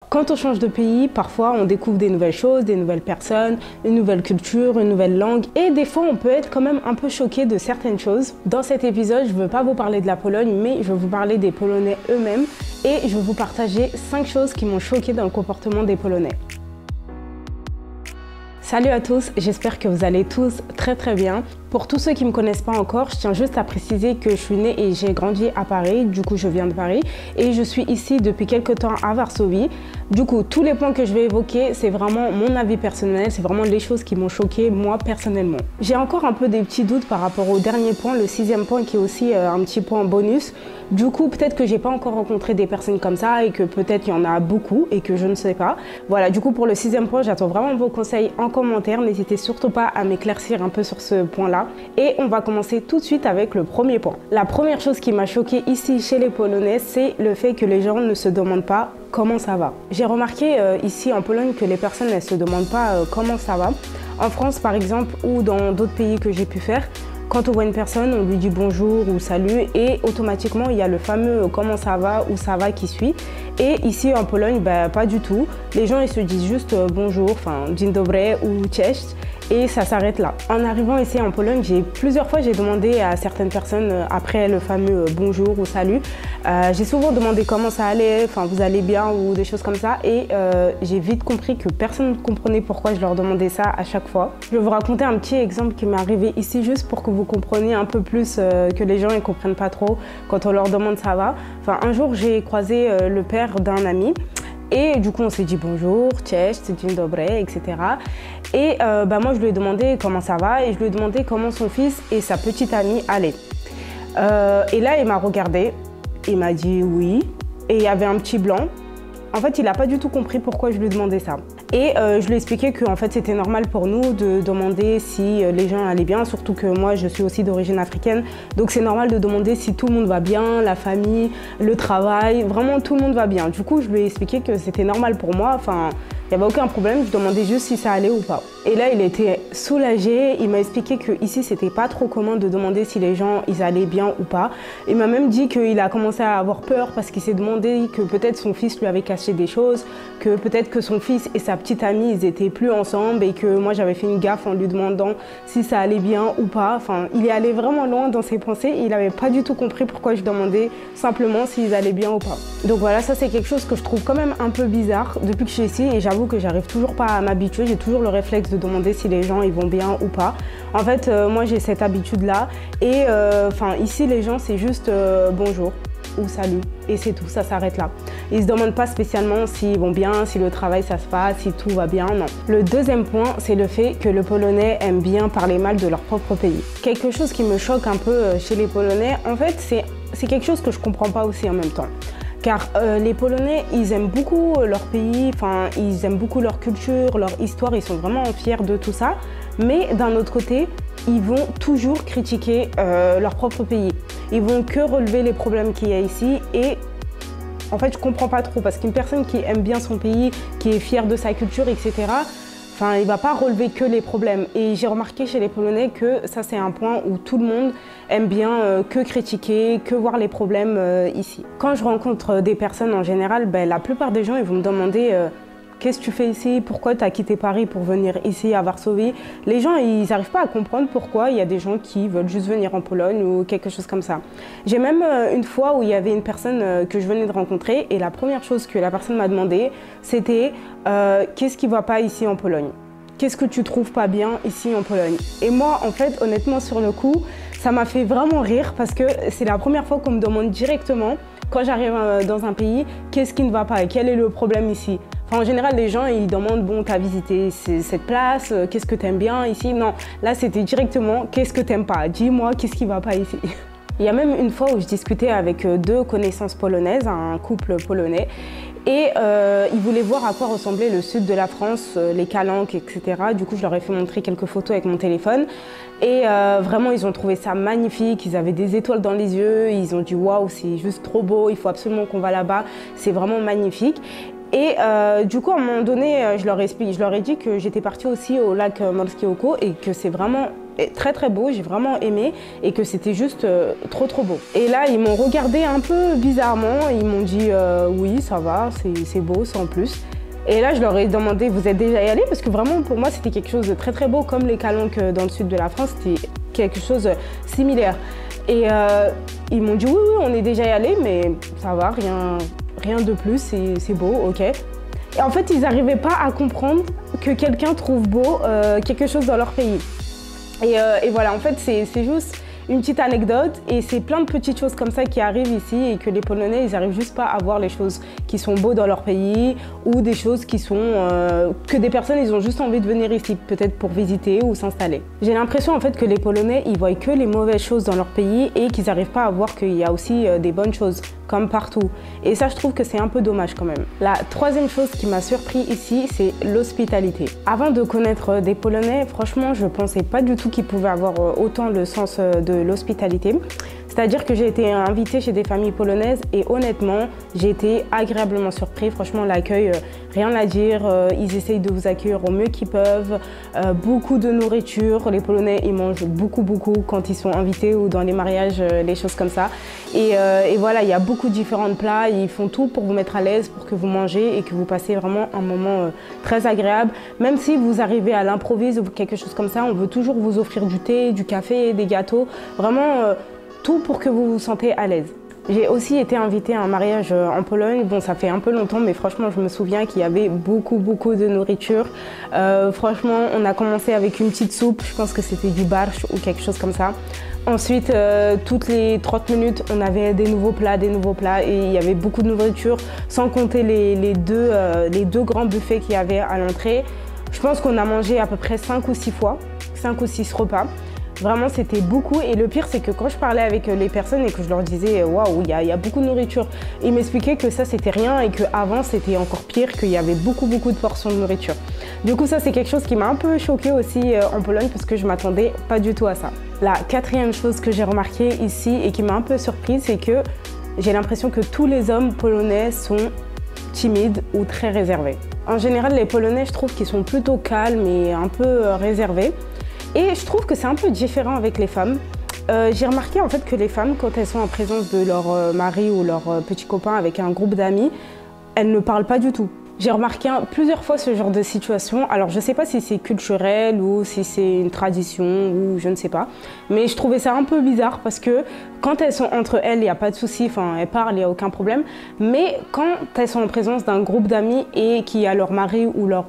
Quand on change de pays, parfois on découvre des nouvelles choses, des nouvelles personnes, une nouvelle culture, une nouvelle langue et des fois on peut être quand même un peu choqué de certaines choses. Dans cet épisode, je ne veux pas vous parler de la Pologne, mais je veux vous parler des Polonais eux-mêmes et je vais vous partager 5 choses qui m'ont choqué dans le comportement des Polonais. Salut à tous, j'espère que vous allez tous très bien. Pour tous ceux qui ne me connaissent pas encore, je tiens juste à préciser que je suis née et j'ai grandi à Paris, du coup je viens de Paris et je suis ici depuis quelques temps à Varsovie. Du coup, tous les points que je vais évoquer, c'est vraiment mon avis personnel, c'est vraiment les choses qui m'ont choqué moi personnellement. J'ai encore un peu des petits doutes par rapport au dernier point, le 6e point qui est aussi un petit point bonus. Du coup, peut-être que j'ai pas encore rencontré des personnes comme ça et que peut-être il y en a beaucoup et que je ne sais pas. Voilà, du coup pour le 6e point, j'attends vraiment vos conseils en commentaire. N'hésitez surtout pas à m'éclaircir un peu sur ce point-là. Et on va commencer tout de suite avec le premier point. La première chose qui m'a choquée ici chez les Polonais, c'est le fait que les gens ne se demandent pas comment ça va. J'ai remarqué ici en Pologne que les personnes ne se demandent pas comment ça va. En France par exemple ou dans d'autres pays que j'ai pu faire, quand on voit une personne, on lui dit bonjour ou salut et automatiquement il y a le fameux comment ça va ou ça va qui suit. Et ici en Pologne, pas du tout. Les gens ils se disent juste bonjour, enfin dzień dobry ou cześć. Et ça s'arrête là. En arrivant ici en Pologne, plusieurs fois j'ai demandé à certaines personnes après le fameux bonjour ou salut. J'ai souvent demandé comment ça allait, enfin vous allez bien ou des choses comme ça. Et j'ai vite compris que personne ne comprenait pourquoi je leur demandais ça à chaque fois. Je vais vous raconter un petit exemple qui m'est arrivé ici juste pour que vous compreniez un peu plus que les gens ne comprennent pas trop quand on leur demande ça va. Enfin un jour j'ai croisé le père d'un ami. Et du coup, on s'est dit bonjour, cześć, dzień dobry, etc. Et moi, je lui ai demandé comment ça va et je lui ai demandé comment son fils et sa petite amie allaient. Et là, il m'a regardé, il m'a dit oui, et il y avait un petit blanc. En fait, il n'a pas du tout compris pourquoi je lui demandais ça. Et je lui ai expliqué que en fait, c'était normal pour nous de demander si les gens allaient bien, surtout que moi, je suis aussi d'origine africaine. Donc, c'est normal de demander si tout le monde va bien, la famille, le travail, vraiment tout le monde va bien. Du coup, je lui ai expliqué que c'était normal pour moi. Enfin, il n'y avait aucun problème, je demandais juste si ça allait ou pas. Et là, il était soulagé, il m'a expliqué qu'ici, c'était pas trop commun de demander si les gens ils allaient bien ou pas. Il m'a même dit qu'il a commencé à avoir peur parce qu'il s'est demandé que peut-être son fils lui avait caché des choses, que peut-être que son fils et sa petite amie, ils étaient plus ensemble et que moi, j'avais fait une gaffe en lui demandant si ça allait bien ou pas. Enfin, il est allé vraiment loin dans ses pensées, il n'avait pas du tout compris pourquoi je demandais simplement s'ils allaient bien ou pas. Donc voilà, ça c'est quelque chose que je trouve quand même un peu bizarre depuis que je suis ici et j'avoue que j'arrive toujours pas à m'habituer, j'ai toujours le réflexe de demander si les gens ils vont bien ou pas. En fait, moi j'ai cette habitude là et ici les gens c'est juste bonjour ou salut et c'est tout, ça s'arrête là. Ils se demandent pas spécialement s'ils vont bien, si le travail ça se passe, si tout va bien, non. Le deuxième point, c'est le fait que le Polonais aime bien parler mal de leur propre pays. Quelque chose qui me choque un peu chez les Polonais, en fait c'est quelque chose que je comprends pas aussi en même temps. Car les Polonais, ils aiment beaucoup leur pays, ils aiment beaucoup leur culture, leur histoire, ils sont vraiment fiers de tout ça. Mais d'un autre côté, ils vont toujours critiquer leur propre pays. Ils vont que relever les problèmes qu'il y a ici et en fait, je comprends pas trop parce qu'une personne qui aime bien son pays, qui est fière de sa culture, etc., il ne va pas relever que les problèmes. Et j'ai remarqué chez les Polonais que ça, c'est un point où tout le monde aime bien que critiquer, que voir les problèmes ici. Quand je rencontre des personnes en général, la plupart des gens, ils vont me demander qu'est-ce que tu fais ici? Pourquoi tu as quitté Paris pour venir ici à Varsovie? Les gens, ils n'arrivent pas à comprendre pourquoi il y a des gens qui veulent juste venir en Pologne ou quelque chose comme ça. J'ai même une fois où il y avait une personne que je venais de rencontrer et la première chose que la personne m'a demandé, c'était qu'est-ce qui ne va pas ici en Pologne? Qu'est-ce que tu trouves pas bien ici en Pologne? Et moi, en fait, honnêtement, sur le coup, ça m'a fait vraiment rire parce que c'est la première fois qu'on me demande directement, quand j'arrive dans un pays, qu'est-ce qui ne va pas et quel est le problème ici? En général, les gens, ils demandent, bon, tu as visité cette place, qu'est-ce que tu aimes bien ici? Non, là, c'était directement, qu'est-ce que tu n'aimes pas? Dis-moi, qu'est-ce qui ne va pas ici? Il y a même une fois où je discutais avec 2 connaissances polonaises, un couple polonais, et ils voulaient voir à quoi ressemblait le sud de la France, les calanques, etc. Du coup, je leur ai fait montrer quelques photos avec mon téléphone. Et vraiment, ils ont trouvé ça magnifique, ils avaient des étoiles dans les yeux, ils ont dit « Waouh, c'est juste trop beau, il faut absolument qu'on va là-bas, c'est vraiment magnifique ». Et du coup, à un moment donné, je leur ai dit que j'étais partie aussi au lac Morski Oko et que c'est vraiment très très beau, j'ai vraiment aimé et que c'était juste trop trop beau. Et là, ils m'ont regardé un peu bizarrement, ils m'ont dit oui, ça va, c'est beau, sans plus. Et là, je leur ai demandé, vous êtes déjà allés? Parce que vraiment, pour moi, c'était quelque chose de très très beau, comme les calanques dans le sud de la France, c'était quelque chose de similaire. Et ils m'ont dit oui, oui, on est déjà allés, mais ça va, rien de plus, c'est beau, ok. Et en fait, ils n'arrivaient pas à comprendre que quelqu'un trouve beau quelque chose dans leur pays. Et voilà, en fait, c'est juste une petite anecdote et c'est plein de petites choses comme ça qui arrivent ici et que les Polonais, ils n'arrivent juste pas à voir les choses qui sont beaux dans leur pays ou des choses qui sont que des personnes, ils ont juste envie de venir ici, peut-être pour visiter ou s'installer. J'ai l'impression en fait que les Polonais, ils voient que les mauvaises choses dans leur pays et qu'ils n'arrivent pas à voir qu'il y a aussi des bonnes choses, comme partout. Et ça, je trouve que c'est un peu dommage quand même. La troisième chose qui m'a surpris ici, c'est l'hospitalité. Avant de connaître des Polonais, franchement, je pensais pas du tout qu'ils pouvaient avoir autant le sens de l'hospitalité. C'est-à-dire que j'ai été invitée chez des familles polonaises et honnêtement, j'ai été agréablement surpris. Franchement, l'accueil, rien à dire. Ils essayent de vous accueillir au mieux qu'ils peuvent. Beaucoup de nourriture. Les Polonais, ils mangent beaucoup quand ils sont invités ou dans les mariages, les choses comme ça. Et voilà, il y a beaucoup de différents plats. Ils font tout pour vous mettre à l'aise, pour que vous mangez et que vous passez vraiment un moment très agréable. Même si vous arrivez à l'improviste ou quelque chose comme ça, on veut toujours vous offrir du thé, du café, des gâteaux. Vraiment, tout pour que vous vous sentez à l'aise. J'ai aussi été invitée à un mariage en Pologne. Bon, ça fait un peu longtemps, mais franchement, je me souviens qu'il y avait beaucoup de nourriture. Franchement, on a commencé avec une petite soupe. Je pense que c'était du barsh ou quelque chose comme ça. Ensuite, toutes les 30 minutes, on avait des nouveaux plats et il y avait beaucoup de nourriture, sans compter les deux grands buffets qu'il y avait à l'entrée. Je pense qu'on a mangé à peu près 5 ou 6 fois, 5 ou 6 repas. Vraiment, c'était beaucoup et le pire, c'est que quand je parlais avec les personnes et que je leur disais « Waouh, il y a beaucoup de nourriture », ils m'expliquaient que ça, c'était rien et qu'avant, c'était encore pire, qu'il y avait beaucoup de portions de nourriture. Du coup, ça, c'est quelque chose qui m'a un peu choquée aussi en Pologne parce que je m'attendais pas du tout à ça. La quatrième chose que j'ai remarquée ici et qui m'a un peu surprise, c'est que j'ai l'impression que tous les hommes polonais sont timides ou très réservés. En général, les Polonais, je trouve qu'ils sont plutôt calmes et un peu réservés. Et je trouve que c'est un peu différent avec les femmes. J'ai remarqué en fait que les femmes, quand elles sont en présence de leur mari ou leur petit copain avec un groupe d'amis, elles ne parlent pas du tout. J'ai remarqué plusieurs fois ce genre de situation. Alors je ne sais pas si c'est culturel ou si c'est une tradition ou je ne sais pas. Mais je trouvais ça un peu bizarre parce que quand elles sont entre elles, il n'y a pas de souci, enfin elles parlent, il n'y a aucun problème. Mais quand elles sont en présence d'un groupe d'amis et qu'il y a leur mari ou leur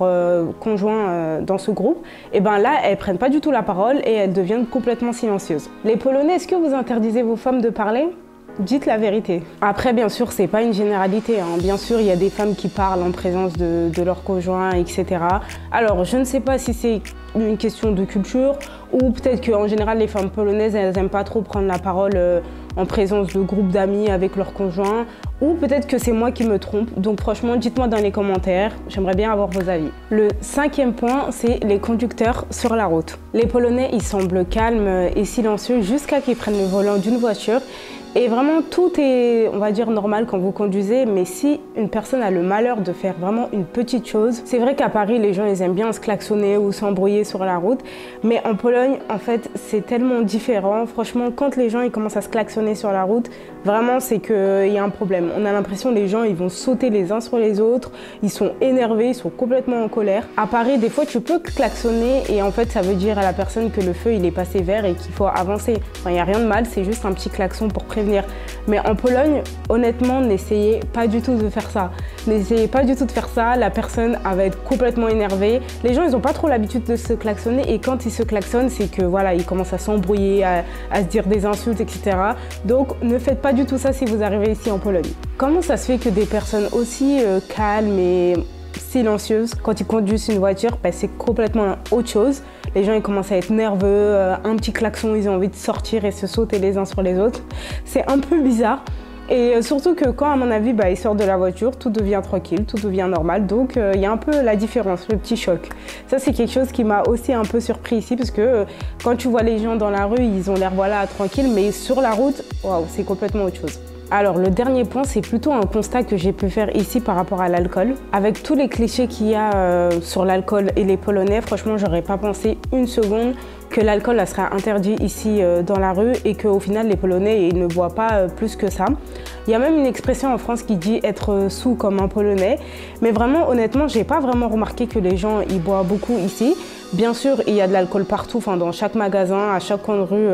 conjoint dans ce groupe, et ben là elles ne prennent pas du tout la parole et elles deviennent complètement silencieuses. Les Polonais, est-ce que vous interdisez vos femmes de parler ? Dites la vérité. Après, bien sûr, c'est pas une généralité. Bien sûr, il y a des femmes qui parlent en présence de leur conjoint, etc. Alors, je ne sais pas si c'est une question de culture ou peut-être qu'en général, les femmes polonaises, elles n'aiment pas trop prendre la parole en présence de groupes d'amis avec leurs conjoints. Ou peut-être que c'est moi qui me trompe. Donc franchement, dites-moi dans les commentaires. J'aimerais bien avoir vos avis. Le cinquième point, c'est les conducteurs sur la route. Les Polonais, ils semblent calmes et silencieux jusqu'à qu'ils prennent le volant d'une voiture. Et vraiment, tout est, on va dire, normal quand vous conduisez, mais si une personne a le malheur de faire vraiment une petite chose, c'est vrai qu'à Paris, les gens, ils aiment bien se klaxonner ou s'embrouiller sur la route, mais en Pologne, en fait, c'est tellement différent. Franchement, quand les gens, ils commencent à se klaxonner sur la route, vraiment, c'est qu'il y a un problème. On a l'impression que les gens, ils vont sauter les uns sur les autres, ils sont énervés, ils sont complètement en colère. À Paris, des fois, tu peux klaxonner et en fait, ça veut dire à la personne que le feu, il est passé vert et qu'il faut avancer. Enfin, il n'y a rien de mal, c'est juste un petit klaxon pour prévenir. Mais en Pologne, honnêtement, n'essayez pas du tout de faire ça. N'essayez pas du tout de faire ça, la personne elle va être complètement énervée. Les gens, ils n'ont pas trop l'habitude de se klaxonner et quand ils se klaxonnent, c'est que voilà, ils commencent à s'embrouiller, à se dire des insultes, etc. Donc, ne faites pas du tout ça si vous arrivez ici en Pologne. Comment ça se fait que des personnes aussi calmes et silencieuses, quand ils conduisent une voiture, c'est complètement autre chose. Les gens ils commencent à être nerveux, un petit klaxon, ils ont envie de sortir et se sauter les uns sur les autres. C'est un peu bizarre. Et surtout que quand, à mon avis, ils sortent de la voiture, tout devient tranquille, tout devient normal. Donc, il y a un peu la différence, le petit choc. Ça, c'est quelque chose qui m'a aussi un peu surpris ici, parce que quand tu vois les gens dans la rue, ils ont l'air, voilà, tranquilles, mais sur la route, waouh, c'est complètement autre chose. Alors le dernier point, c'est plutôt un constat que j'ai pu faire ici par rapport à l'alcool. Avec tous les clichés qu'il y a sur l'alcool et les Polonais, franchement, j'aurais pas pensé une seconde que l'alcool serait interdit ici dans la rue et qu'au final les Polonais ils ne boivent pas plus que ça. Il y a même une expression en France qui dit être sous comme un Polonais, mais vraiment honnêtement j'ai pas vraiment remarqué que les gens ils boivent beaucoup ici. Bien sûr, il y a de l'alcool partout, enfin, dans chaque magasin, à chaque coin de rue,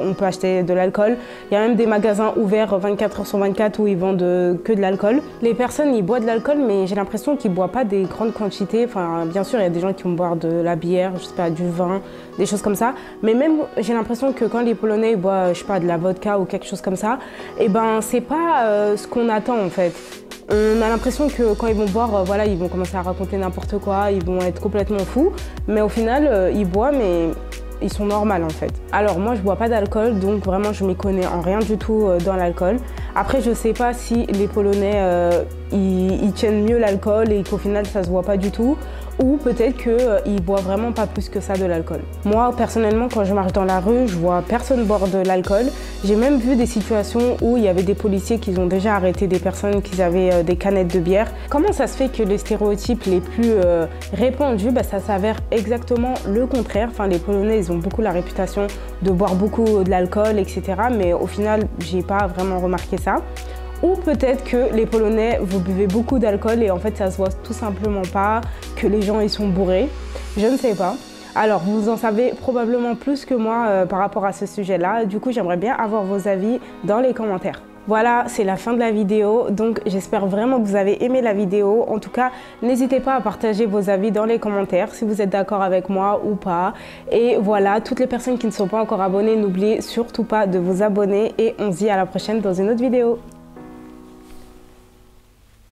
on peut acheter de l'alcool. Il y a même des magasins ouverts 24 heures sur 24 où ils vendent que de l'alcool. Les personnes, ils boivent de l'alcool, mais j'ai l'impression qu'ils ne boivent pas des grandes quantités. Enfin, bien sûr, il y a des gens qui vont boire de la bière, je sais pas, du vin, des choses comme ça. Mais même, j'ai l'impression que quand les Polonais boivent, je sais pas, de la vodka ou quelque chose comme ça, eh ben, c'est pas ce qu'on attend en fait. On a l'impression que quand ils vont boire, voilà, ils vont commencer à raconter n'importe quoi, ils vont être complètement fous. Mais au final, ils boivent, mais ils sont normaux en fait. Alors moi, je bois pas d'alcool, donc vraiment, je m'y connais en rien du tout dans l'alcool. Après, je sais pas si les Polonais, ils tiennent mieux l'alcool et qu'au final, ça se voit pas du tout. Ou peut-être qu'ils boivent vraiment pas plus que ça de l'alcool. Moi, personnellement, quand je marche dans la rue, je vois personne boire de l'alcool. J'ai même vu des situations où il y avait des policiers qui ont déjà arrêté des personnes qui avaient des canettes de bière. Comment ça se fait que les stéréotypes les plus répandus, ça s'avère exactement le contraire. Enfin, les Polonais, ils ont beaucoup la réputation de boire beaucoup de l'alcool, etc. Mais au final, j'ai pas vraiment remarqué ça. Ou peut-être que les Polonais, vous buvez beaucoup d'alcool et en fait ça se voit tout simplement pas, que les gens ils sont bourrés. Je ne sais pas. Alors vous en savez probablement plus que moi par rapport à ce sujet-là. Du coup j'aimerais bien avoir vos avis dans les commentaires. Voilà, c'est la fin de la vidéo, donc j'espère vraiment que vous avez aimé la vidéo. En tout cas, n'hésitez pas à partager vos avis dans les commentaires, si vous êtes d'accord avec moi ou pas. Et voilà, toutes les personnes qui ne sont pas encore abonnées, n'oubliez surtout pas de vous abonner et on se dit à la prochaine dans une autre vidéo.